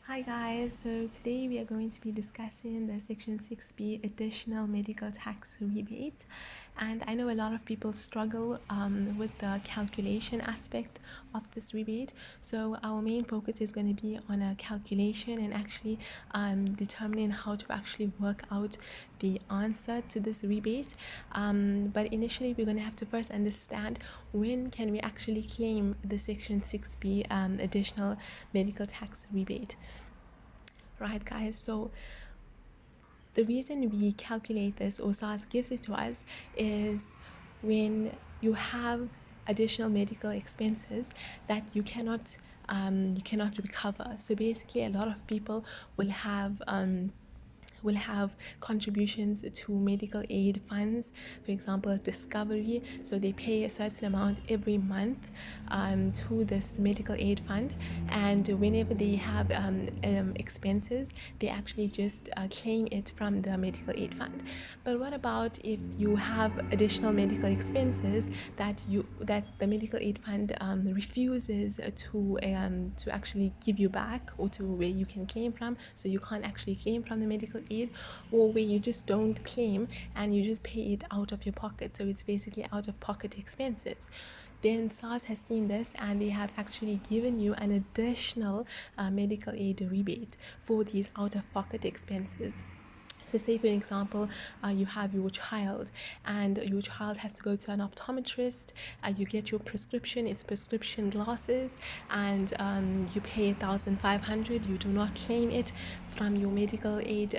Hi guys, so today we are going to be discussing the Section 6B Additional Medical Tax Rebate. And I know a lot of people struggle with the calculation aspect of this rebate. So our main focus is going to be on a calculation and actually determining how to actually work out the answer to this rebate. But initially we're going to have to first understand when can we actually claim the Section 6B Additional Medical Tax Rebate. Right, guys, so the reason we calculate this, or SARS gives it to us, is when you have additional medical expenses that you cannot recover. So basically a lot of people will have contributions to medical aid funds, for example discovery, so they pay a certain amount every month to this medical aid fund, and whenever they have expenses they actually just claim it from the medical aid fund. But what about if you have additional medical expenses that the medical aid fund refuses to actually give you back, or to where you can claim from, so you can't actually claim from the medical aid, or where you just don't claim and you just pay it out of your pocket, so it's basically out of pocket expenses. Then SARS has seen this and they have actually given you an additional medical aid rebate for these out of pocket expenses. So say for example, you have your child and your child has to go to an optometrist, you get your prescription, it's prescription glasses, and you pay 1,500, you do not claim it from your medical aid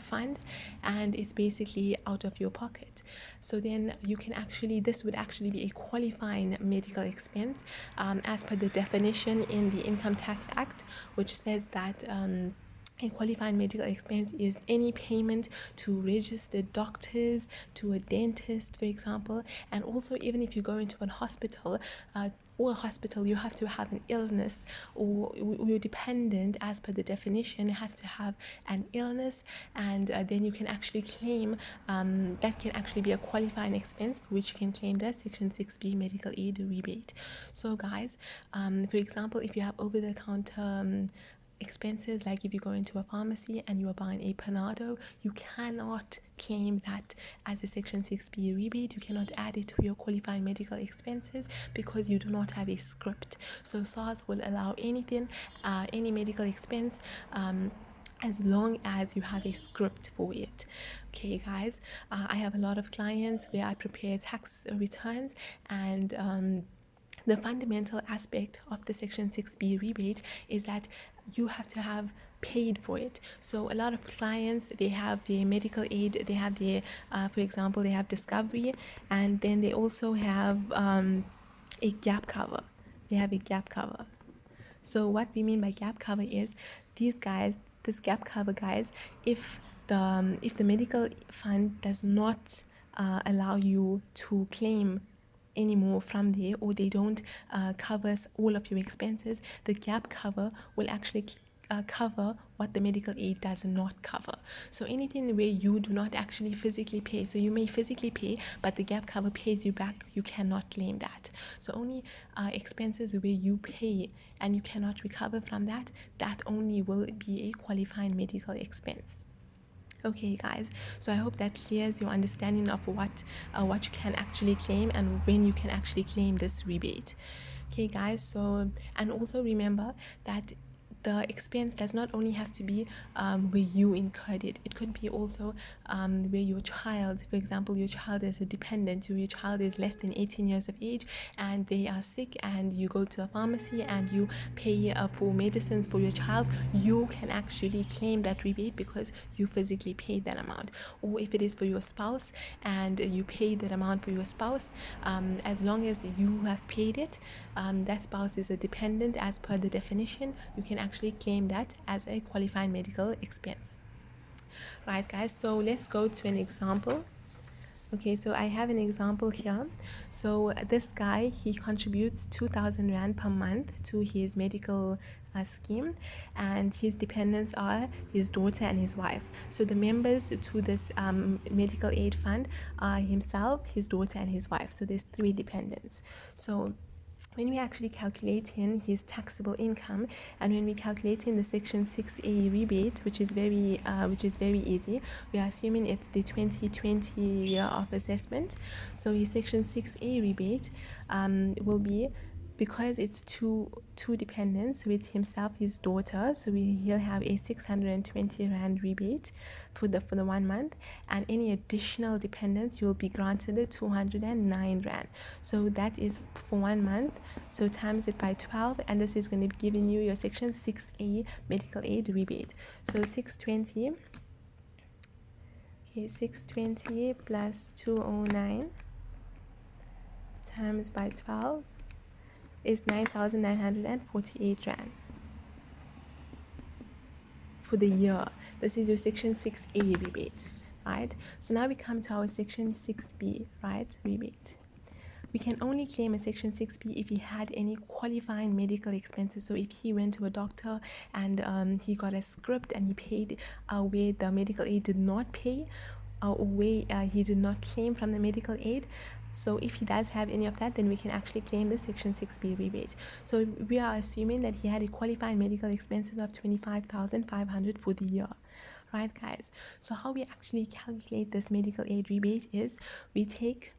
fund, and it's basically out of your pocket. So then you can actually, this would actually be a qualifying medical expense as per the definition in the Income Tax Act, which says that a qualifying medical expense is any payment to registered doctors, to a dentist, for example, and also even if you go into a hospital, or a hospital, you have to have an illness, or your dependent, as per the definition, has to have an illness, and then you can actually claim, that can actually be a qualifying expense for which you can claim the Section 6B medical aid rebate. So guys, for example, if you have over-the-counter expenses, like if you go into a pharmacy and you are buying a Panado, you cannot claim that as a Section 6B rebate. You cannot add it to your qualifying medical expenses because you do not have a script. So SARS will allow anything, any medical expense, as long as you have a script for it. Okay guys, I have a lot of clients where I prepare tax returns, and the fundamental aspect of the Section 6B rebate is that you have to have paid for it. So a lot of clients, they have their medical aid, they have their, for example, they have discovery, and then they also have a gap cover. They have a gap cover. So what we mean by gap cover is these guys, this gap cover guys, if the medical fund does not allow you to claim anymore from there, or they don't cover all of your expenses, the gap cover will actually cover what the medical aid does not cover. So anything where you do not actually physically pay, so you may physically pay but the gap cover pays you back, you cannot claim that. So only expenses where you pay and you cannot recover from that, that only will be a qualifying medical expense. Okay guys, so I hope that clears your understanding of what you can actually claim and when you can actually claim this rebate. Okay guys, so, and also remember that the expense does not only have to be where you incurred it. It could be also where your child, for example, your child is a dependent, or your child is less than 18 years of age and they are sick, and you go to a pharmacy and you pay for medicines for your child, you can actually claim that rebate because you physically paid that amount. Or if it is for your spouse and you pay that amount for your spouse, as long as you have paid it, that spouse is a dependent as per the definition, you can actually claim that as a qualifying medical expense. Right guys, so let's go to an example. Okay, so I have an example here. So this guy, he contributes 2,000 Rand per month to his medical scheme, and his dependents are his daughter and his wife. So the members to this medical aid fund are himself, his daughter and his wife. So there's 3 dependents. So when we actually calculating his taxable income, and when we calculating the section 6A rebate, which is very easy, we are assuming it's the 2020 year of assessment. So his section 6A rebate will be, because it's two dependents with himself, his daughter, so he'll have a 620 rand rebate for the 1 month, and any additional dependents you'll be granted a 209 rand. So that is for 1 month, so times it by 12, and this is going to be giving you your section 6A medical aid rebate. So 620 plus 209 times by 12 is 9,948 rand for the year. This is your section 6A rebate, right? So now we come to our section 6B, right, rebate. We can only claim a section 6B if he had any qualifying medical expenses. So if he went to a doctor and he got a script and he paid where the medical aid did not pay, or where he did not claim from the medical aid. So if he does have any of that, then we can actually claim the section 6B rebate. So we are assuming that he had a qualifying medical expenses of 25,500 for the year. Right, guys? So how we actually calculate this medical aid rebate is we take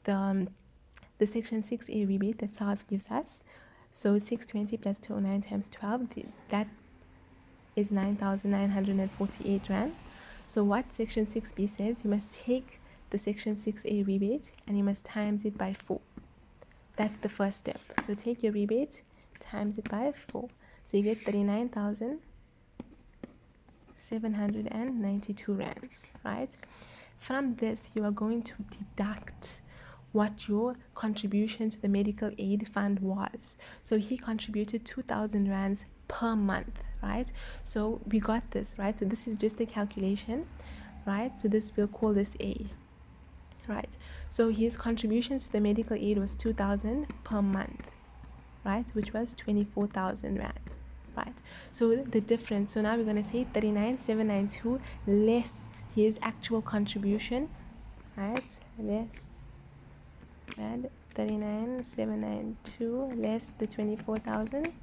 the section 6A rebate that SARS gives us. So 620 plus 209 times 12, that is 9,948 rand. So what section 6B says, you must take the section 6A rebate and you must times it by 4. That's the first step. So take your rebate, times it by 4. So you get 39,792 rands, right? From this, you are going to deduct what your contribution to the medical aid fund was. So he contributed 2,000 rands per month, right? So we got this, right? So this is just a calculation, right? So this, we'll call this A, right? So his contribution to the medical aid was 2,000 per month, right? Which was 24,000 rand, right? So the difference, so now we're going to say 39,792 less his actual contribution, right? Less, and 39,792 less the 24,000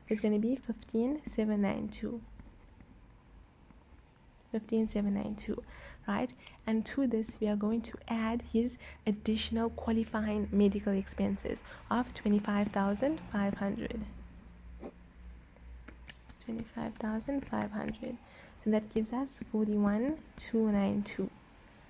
is going to be 15,792. 15,792, right? And to this, we are going to add his additional qualifying medical expenses of 25,500. 25,500. So that gives us 41,292.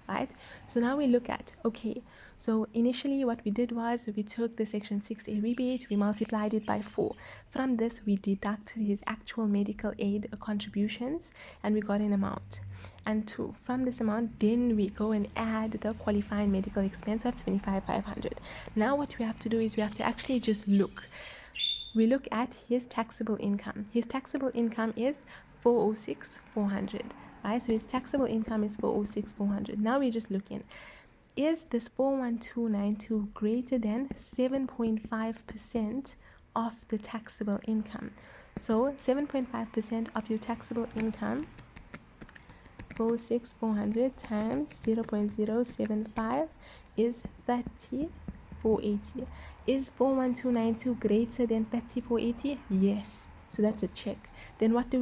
Right? So now we look at, okay, so initially what we did was we took the section 6A rebate, we multiplied it by 4. From this, we deducted his actual medical aid contributions and we got an amount. And from this amount, then we go and add the qualifying medical expense of 25,500. Now what we have to do is we have to actually just look. We look at his taxable income. His taxable income is 406,400. Right, so his taxable income is 406,400. Now we're just looking, is this 41292 greater than 7.5% of the taxable income? So 7.5% of your taxable income, 406,400 times 0.075 is 30,480. Is 41292 greater than 30,480? Yes. So that's a check. Then what do?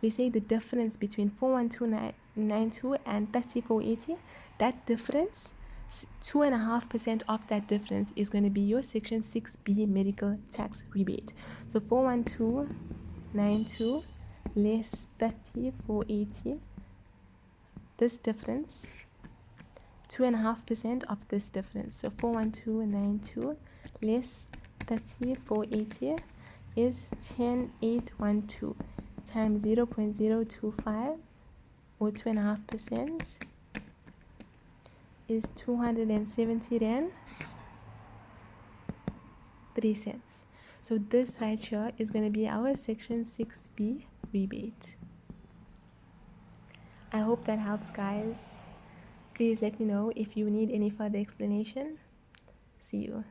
We say the difference between 41292 and 30,480. That difference, 2.5% of that difference is going to be your section 6B medical tax rebate. So 41292 less 30,480. This difference, 2.5% of this difference. So 41292 less 30,480 is 10,812 times 0.025 or 2.5% is 270 rand 3 cents. So this right here is going to be our section 6B rebate. I hope that helps, guys. Please let me know if you need any further explanation. See you.